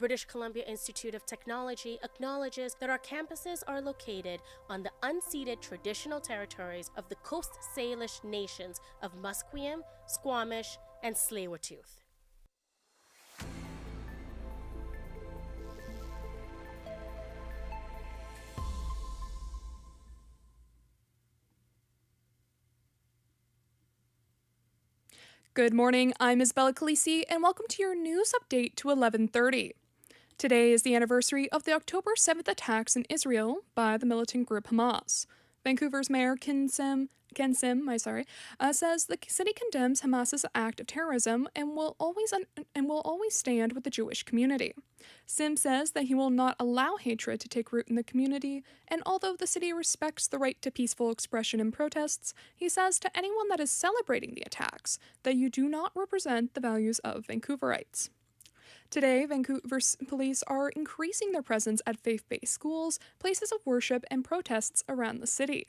British Columbia Institute of Technology acknowledges that our campuses are located on the unceded traditional territories of the Coast Salish nations of Musqueam, Squamish, and Tsleil-Waututh. Good morning, I'm Isabella Calisi, and welcome to your news update to 11:30. Today is the anniversary of the October 7th attacks in Israel by the militant group Hamas. Vancouver's Mayor Ken Sim says the city condemns Hamas's act of terrorism and will always stand with the Jewish community. Sim says that he will not allow hatred to take root in the community, and although the city respects the right to peaceful expression and protests, he says to anyone that is celebrating the attacks that you do not represent the values of Vancouverites. Today, Vancouver police are increasing their presence at faith-based schools, places of worship, and protests around the city.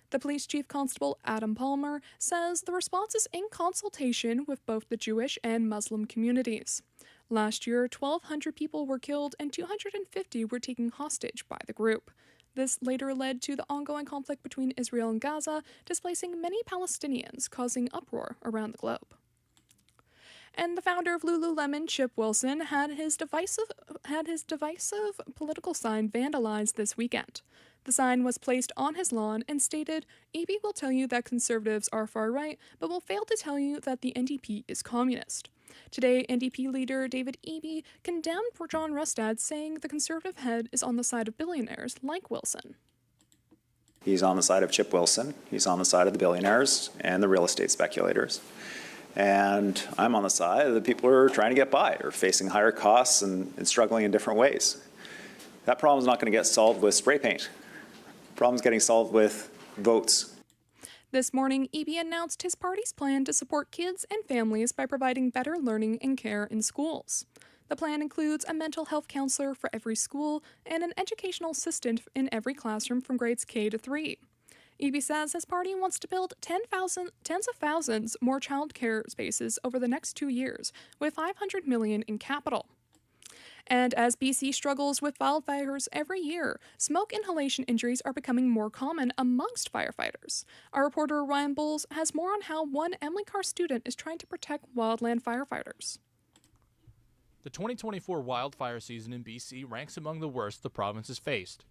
The police chief constable, Adam Palmer, says the response is in consultation with both the Jewish and Muslim communities. Last year, 1,200 people were killed and 250 were taken hostage by the group. This later led to the ongoing conflict between Israel and Gaza, displacing many Palestinians, causing uproar around the globe. And the founder of Lululemon, Chip Wilson, had his divisive political sign vandalized this weekend. The sign was placed on his lawn and stated, "EB will tell you that conservatives are far right, but will fail to tell you that the NDP is communist." Today, NDP leader David Eby condemned John Rustad, saying the conservative head is on the side of billionaires like Wilson. He's on the side of Chip Wilson. He's on the side of the billionaires and the real estate speculators. And I'm on the side of the people who are trying to get by or facing higher costs and struggling in different ways. That problem is not going to get solved with spray paint. The problem is getting solved with votes. This morning, Eby announced his party's plan to support kids and families by providing better learning and care in schools. The plan includes a mental health counselor for every school and an educational assistant in every classroom from grades K to 3. Eby says his party wants to build tens of thousands more child care spaces over the next 2 years, with $500 million in capital. And as BC struggles with wildfires every year, smoke inhalation injuries are becoming more common amongst firefighters. Our reporter Ryan Bowles has more on how one Emily Carr student is trying to protect wildland firefighters. The 2024 wildfire season in BC ranks among the worst the province has faced.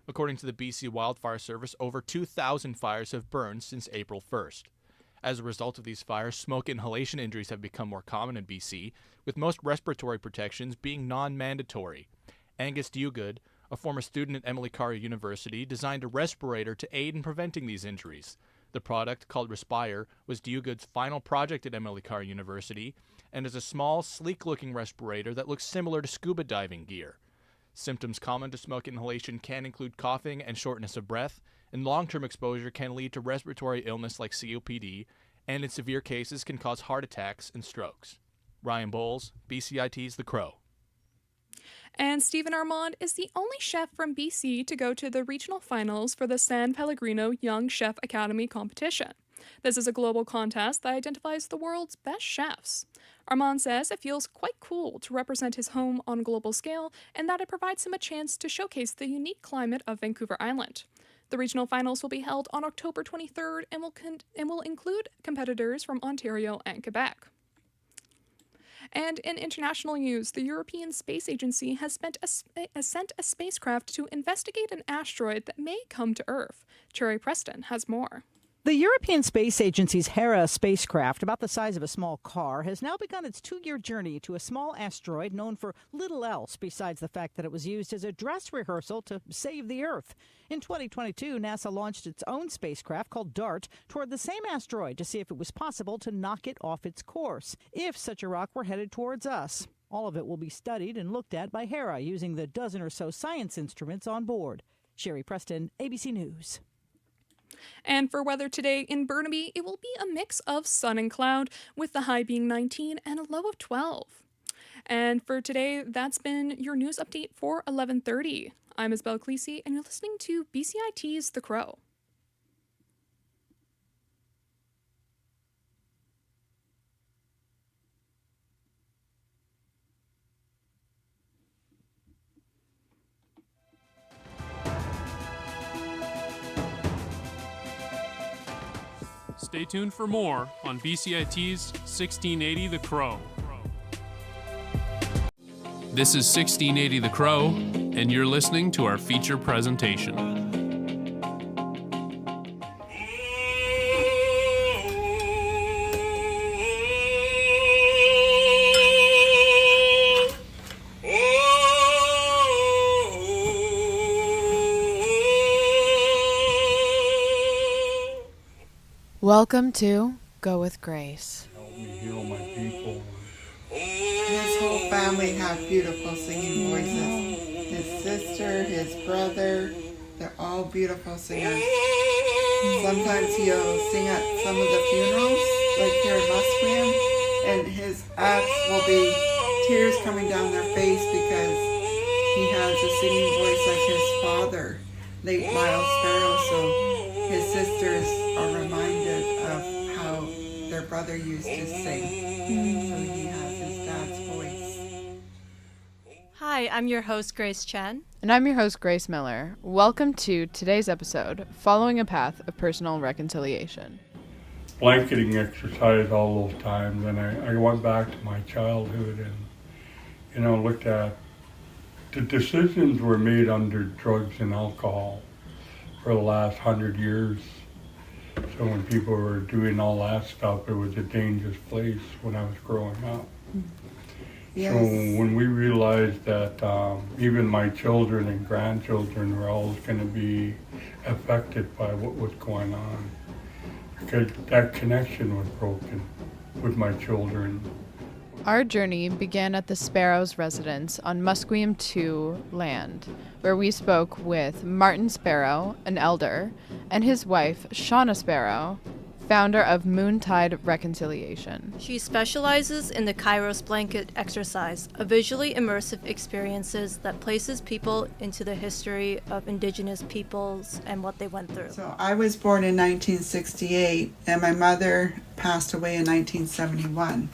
According to the BC Wildfire Service, over 2,000 fires have burned since April 1st. As a result of these fires, smoke inhalation injuries have become more common in BC, with most respiratory protections being non-mandatory. Angus Dewgood, a former student at Emily Carr University, designed a respirator to aid in preventing these injuries. The product, called Respire, was Dewgood's final project at Emily Carr University, and is a small, sleek-looking respirator that looks similar to scuba diving gear. Symptoms common to smoke inhalation can include coughing and shortness of breath, and long-term exposure can lead to respiratory illness like COPD, and in severe cases can cause heart attacks and strokes. Ryan Bowles, BCIT's The Crow. And Stephen Armand is the only chef from BC to go to the regional finals for the San Pellegrino Young Chef Academy competition. This is a global contest that identifies the world's best chefs. Armand says it feels quite cool to represent his home on a global scale and that it provides him a chance to showcase the unique climate of Vancouver Island. The regional finals will be held on October 23rd and will include competitors from Ontario and Quebec. And in international news, the European Space Agency has sent a spacecraft to investigate an asteroid that may come to Earth. Cherry Preston has more. The European Space Agency's Hera spacecraft, about the size of a small car, has now begun its 2-year journey to a small asteroid known for little else besides the fact that it was used as a dress rehearsal to save the Earth. In 2022, NASA launched its own spacecraft called DART toward the same asteroid to see if it was possible to knock it off its course, if such a rock were headed towards us. All of it will be studied and looked at by Hera using the dozen or so science instruments on board. Sherry Preston, ABC News. And for weather today in Burnaby, it will be a mix of sun and cloud, with the high being 19 and a low of 12. And for today, that's been your news update for 11:30. I'm Isabella Calisi, and you're listening to BCIT's The Crow. Stay tuned for more on BCIT's 1680 The Crow. This is 1680 The Crow, and you're listening to our feature presentation. Welcome to Go With Grace. Help me heal my people. His whole family have beautiful singing voices. His sister, his brother, they're all beautiful singers. Sometimes he'll sing at some of the funerals, like here in Musqueam, and his acts will be tears coming down their face because he has a singing voice like his father, late Miles Sparrow, so his sisters are reminded of how their brother used to sing. So he has his dad's voice. Hi, I'm your host, Grace Chen. And I'm your host, Grace Miller. Welcome to today's episode, Following a Path of Personal Reconciliation. Blanketing exercise all those times, and I went back to my childhood and, looked at the decisions were made under drugs and alcohol for the last 100 years. So when people were doing all that stuff, it was a dangerous place when I was growing up. Yes. So when we realized that even my children and grandchildren were always going to be affected by what was going on, because that connection was broken with my children. Our journey began at the Sparrows' residence on Musqueam 2 land, where we spoke with Martin Sparrow, an elder, and his wife, Shauna Sparrow, founder of Moontide Reconciliation. She specializes in the Kairos blanket exercise, a visually immersive experiences that places people into the history of indigenous peoples and what they went through. So I was born in 1968, and my mother passed away in 1971.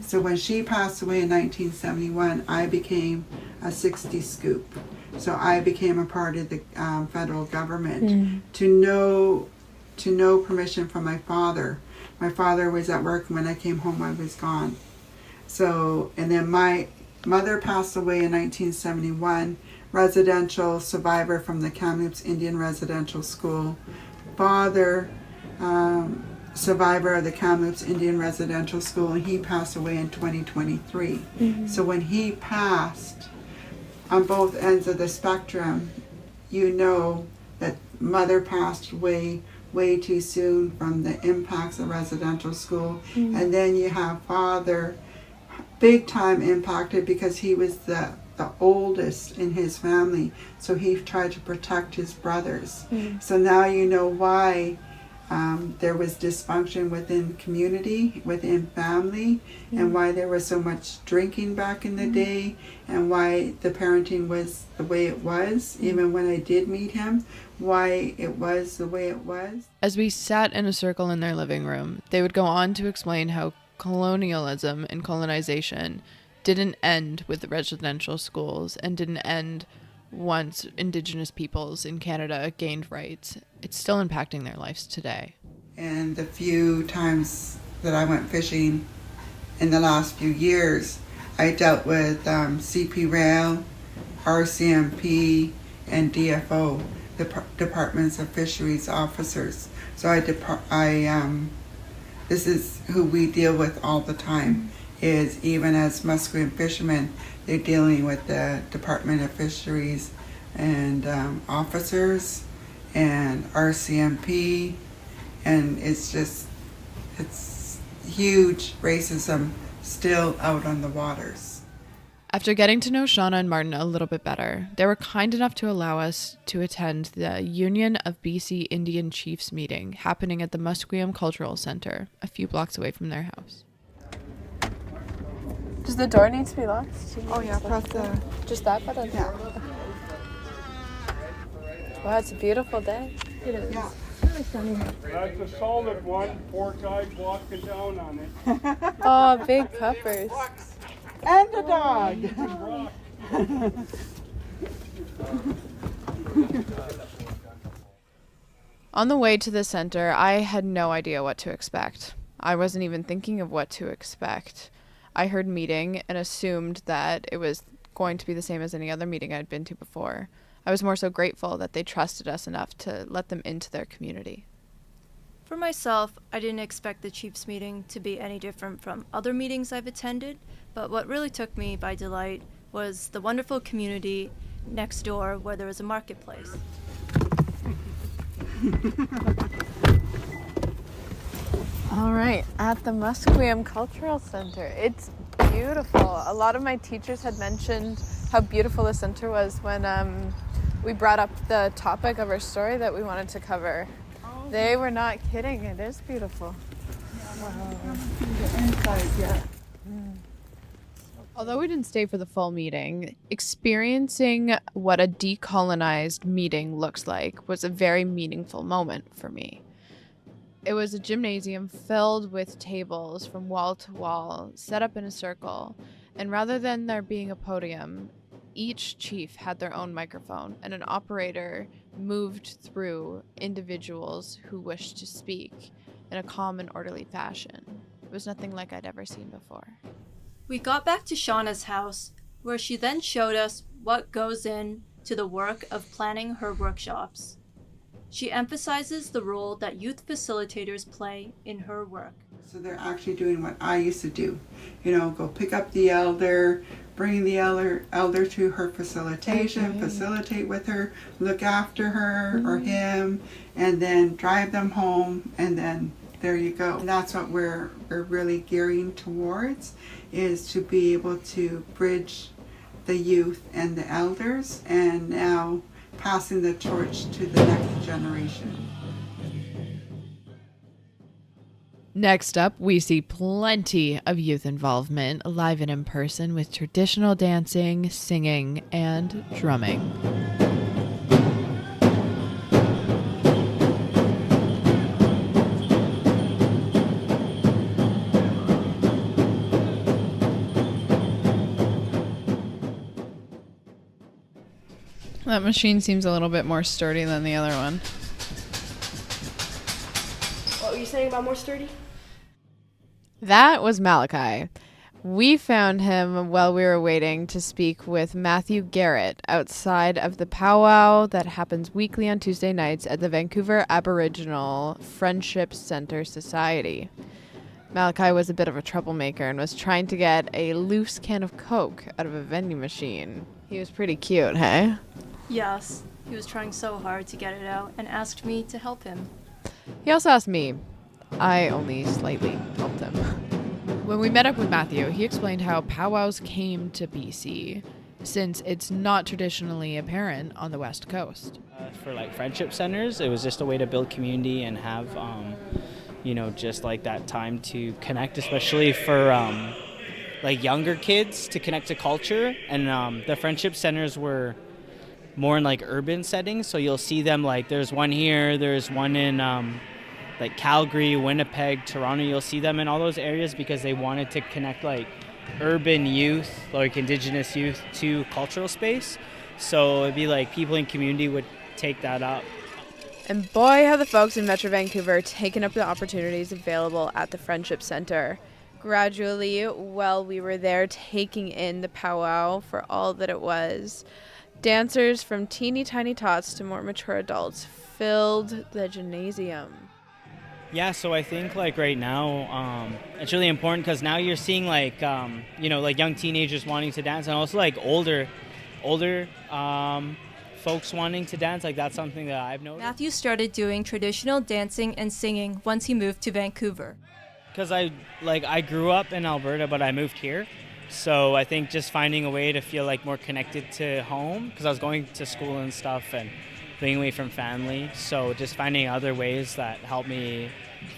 So when she passed away in 1971, I became a 60 scoop. So I became a part of the federal government. To no permission from my father. My father was at work, and when I came home I was gone. So, and then my mother passed away in 1971, residential survivor from the Kamloops Indian Residential School. Father, survivor of the Kamloops Indian Residential School, and he passed away in 2023. So when he passed, on both ends of the spectrum, you know that mother passed away way too soon from the impacts of residential school. And then you have father, big time impacted because he was the oldest in his family, so he tried to protect his brothers. So now you know why there was dysfunction within community, within family, and why there was so much drinking back in the day, and why the parenting was the way it was, even when I did meet him, why it was the way it was. As we sat in a circle in their living room, they would go on to explain how colonialism and colonization didn't end with the residential schools and didn't end once Indigenous peoples in Canada gained rights. It's still impacting their lives today. And the few times that I went fishing in the last few years, I dealt with CP Rail, RCMP, and DFO, the Departments of Fisheries officers. So this is who we deal with all the time, is even as Musqueam fishermen, they're dealing with the Department of Fisheries and officers and RCMP, and it's huge racism still out on the waters. After getting to know Shauna and Martin a little bit better, they were kind enough to allow us to attend the Union of BC Indian Chiefs meeting happening at the Musqueam Cultural Center, a few blocks away from their house. Does the door need to be locked? Oh yeah, press the... Just that button? Yeah. Wow, it's a beautiful day. It is. Yeah. That's a solid one, 4 guys walking down on it. Oh, big peppers. And a dog. On the way to the center, I had no idea what to expect. I wasn't even thinking of what to expect. I heard meeting and assumed that it was going to be the same as any other meeting I'd been to before. I was more so grateful that they trusted us enough to let them into their community. For myself, I didn't expect the Chiefs meeting to be any different from other meetings I've attended, but what really took me by delight was the wonderful community next door where there was a marketplace. All right, at the Musqueam Cultural Center. It's beautiful. A lot of my teachers had mentioned how beautiful the center was when we brought up the topic of our story that we wanted to cover. They were not kidding. It is beautiful. Although we didn't stay for the full meeting, experiencing what a decolonized meeting looks like was a very meaningful moment for me. It was a gymnasium filled with tables from wall to wall, set up in a circle, and rather than there being a podium, each chief had their own microphone, and an operator moved through individuals who wished to speak in a calm and orderly fashion. It was nothing like I'd ever seen before. We got back to Shauna's house, where she then showed us what goes into the work of planning her workshops. She emphasizes the role that youth facilitators play in her work. So they're actually doing what I used to do. Go pick up the elder, bring the elder to her facilitation, facilitate with her, look after her or him, and then drive them home, and then there you go. And that's what we're really gearing towards, is to be able to bridge the youth and the elders, and now passing the torch to the next generation. Next up, we see plenty of youth involvement, live and in person, with traditional dancing, singing, and drumming. That machine seems a little bit more sturdy than the other one. What were you saying about more sturdy? That was Malachi. We found him while we were waiting to speak with Matthew Garrett outside of the powwow that happens weekly on Tuesday nights at the Vancouver Aboriginal Friendship Center Society. Malachi was a bit of a troublemaker and was trying to get a loose can of Coke out of a vending machine. He was pretty cute, hey? Yes, he was trying so hard to get it out and asked me to help him. He also asked me. I only slightly helped him. When we met up with Matthew, he explained how powwows came to BC, since it's not traditionally apparent on the West Coast. For friendship centers, it was just a way to build community and have, just that time to connect, especially for younger kids to connect to culture. And the friendship centers were more in urban settings, so you'll see them there's one here, there's one in Calgary, Winnipeg, Toronto. You'll see them in all those areas because they wanted to connect urban youth, Indigenous youth, to cultural space. So it'd be people in community would take that up. And boy, have the folks in Metro Vancouver taken up the opportunities available at the Friendship Center. Gradually, while we were there taking in the powwow for all that it was, dancers from teeny tiny tots to more mature adults filled the gymnasium. Yeah, so I think right now it's really important because now you're seeing young teenagers wanting to dance, and also older folks wanting to dance. That's something that I've noticed. Matthew started doing traditional dancing and singing once he moved to Vancouver. Because I grew up in Alberta, but I moved here. So I think just finding a way to feel more connected to home, because I was going to school and stuff and being away from family. So just finding other ways that helped me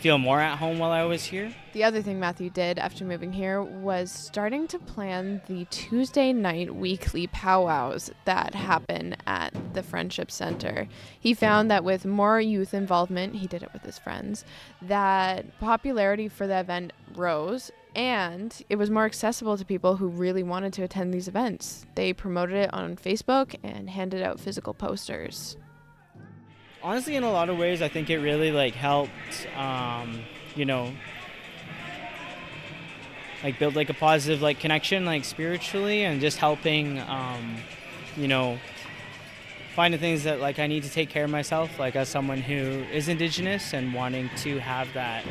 feel more at home while I was here. The other thing Matthew did after moving here was starting to plan the Tuesday night weekly powwows that happen at the Friendship Center. He found that with more youth involvement, he did it with his friends, that popularity for the event rose, and it was more accessible to people who really wanted to attend these events. They promoted it on Facebook and handed out physical posters. Honestly, in a lot of ways, I think it really like helped, you know, like build like a positive like connection like spiritually, and just helping, you know, find the things that like I need to take care of myself, like as someone who is Indigenous and wanting to have that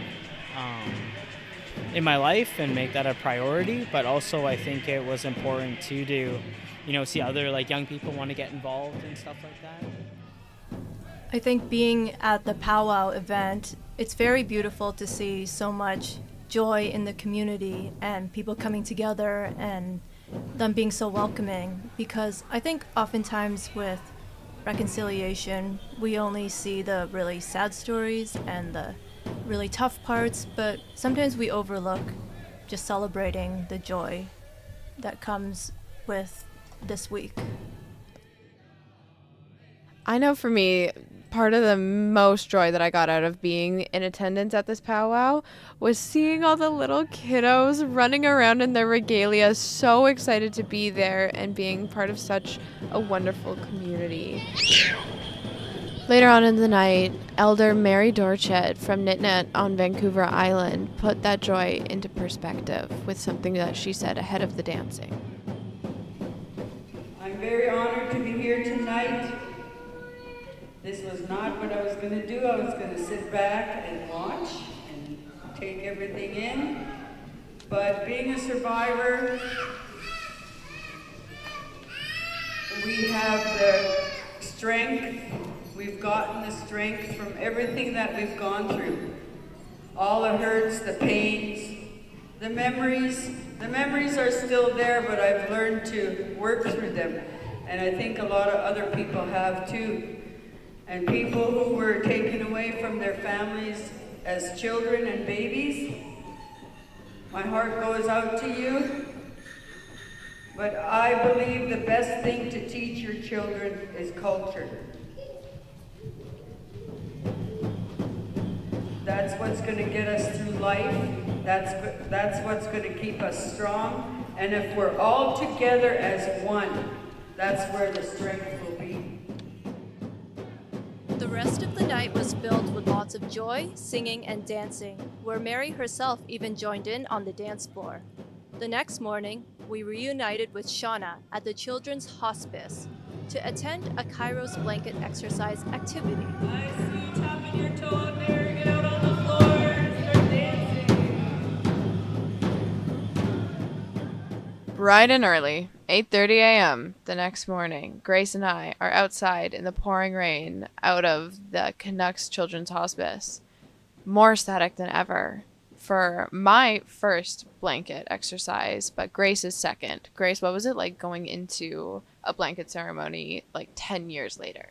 in my life and make that a priority. But also I think it was important to do, you know, see other like young people want to get involved and stuff like that. I think being at the powwow event, it's very beautiful to see so much joy in the community and people coming together and them being so welcoming, because I think oftentimes with reconciliation, we only see the really sad stories and the really tough parts, but sometimes we overlook just celebrating the joy that comes with this week. I know for me, part of the most joy that I got out of being in attendance at this powwow was seeing all the little kiddos running around in their regalia, so excited to be there and being part of such a wonderful community. Later on in the night, Elder Mary Dorchet from Nitnut on Vancouver Island put that joy into perspective with something that she said ahead of the dancing. I'm very honored to be here tonight. This was not what I was going to do. I was going to sit back and watch and take everything in. But being a survivor, we have the strength. We've gotten the strength from everything that we've gone through. All the hurts, the pains, the memories. The memories are still there, but I've learned to work through them. And I think a lot of other people have too. And people who were taken away from their families as children and babies, my heart goes out to you. But I believe the best thing to teach your children is culture. That's what's going to get us through life. That's what's going to keep us strong. And if we're all together as one, that's where the strength will be. The rest of the night was filled with lots of joy, singing, and dancing, where Mary herself even joined in on the dance floor. The next morning, we reunited with Shauna at the Children's Hospice to attend a Kairos blanket exercise activity. I see you tapping your toe there. Get out on the floor and start dancing. Bright and early, 8:30 a.m. the next morning, Grace and I are outside in the pouring rain out of the Canucks Children's Hospice, more ecstatic than ever for my first blanket exercise, but Grace's second. Grace, what was it like going into a blanket ceremony like 10 years later?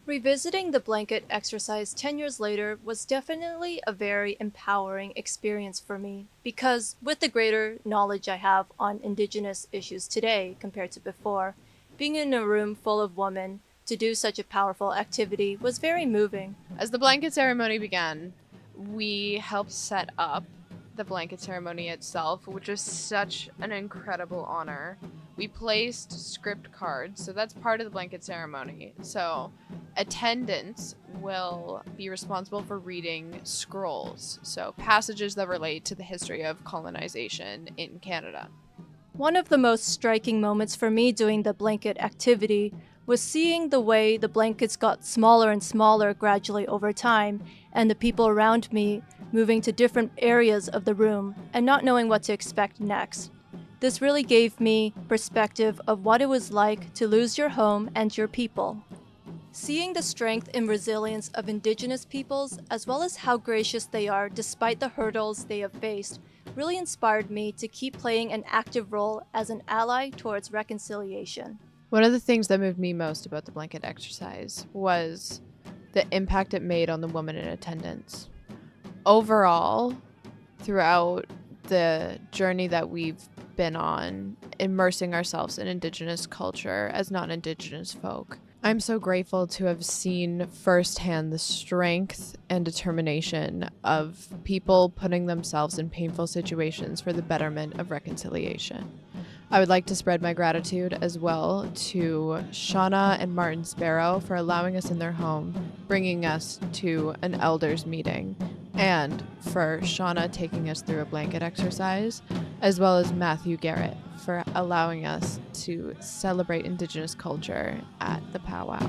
Revisiting the blanket exercise 10 years later was definitely a very empowering experience for me, because with the greater knowledge I have on Indigenous issues today compared to before, being in a room full of women to do such a powerful activity was very moving. As the blanket ceremony began, we helped set up the blanket ceremony itself, which was such an incredible honor. We placed script cards, so that's part of the blanket ceremony. So attendants will be responsible for reading scrolls, so passages that relate to the history of colonization in Canada. One of the most striking moments for me doing the blanket activity was seeing the way the blankets got smaller and smaller gradually over time, and the people around me moving to different areas of the room and not knowing what to expect next. This really gave me perspective of what it was like to lose your home and your people. Seeing the strength and resilience of Indigenous peoples, as well as how gracious they are despite the hurdles they have faced, really inspired me to keep playing an active role as an ally towards reconciliation. One of the things that moved me most about the blanket exercise was the impact it made on the woman in attendance. Overall, throughout the journey that we've been on, immersing ourselves in Indigenous culture as non-Indigenous folk, I'm so grateful to have seen firsthand the strength and determination of people putting themselves in painful situations for the betterment of reconciliation. I would like to spread my gratitude as well to Shauna and Martin Sparrow for allowing us in their home, bringing us to an elders meeting, and for Shauna taking us through a blanket exercise, as well as Matthew Garrett for allowing us to celebrate Indigenous culture at the powwow.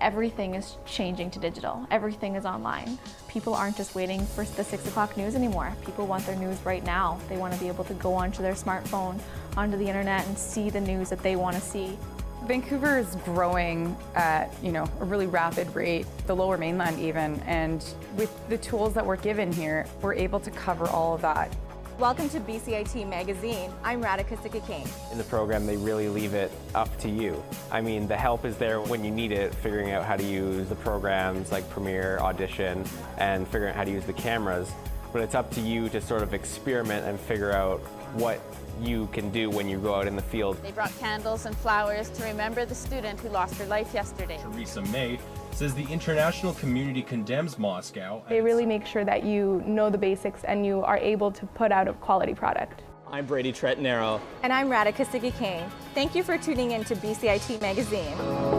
Everything is changing to digital. Everything is online. People aren't just waiting for the 6 o'clock news anymore. People want their news right now. They want to be able to go onto their smartphone, onto the internet, and see the news that they want to see. Vancouver is growing at, a really rapid rate, the Lower Mainland even, and with the tools that we're given here, we're able to cover all of that. Welcome to BCIT Magazine. I'm Radhika Sikakane. In the program, they really leave it up to you. I mean, the help is there when you need it, figuring out how to use the programs like Premiere, Audition, and figuring out how to use the cameras. But it's up to you to sort of experiment and figure out what you can do when you go out in the field. They brought candles and flowers to remember the student who lost her life yesterday. Teresa May says the international community condemns Moscow. They really make sure that you know the basics and you are able to put out a quality product. I'm Brady Tretanero. And I'm Radhika Sikakane. Thank you for tuning in to BCIT Magazine.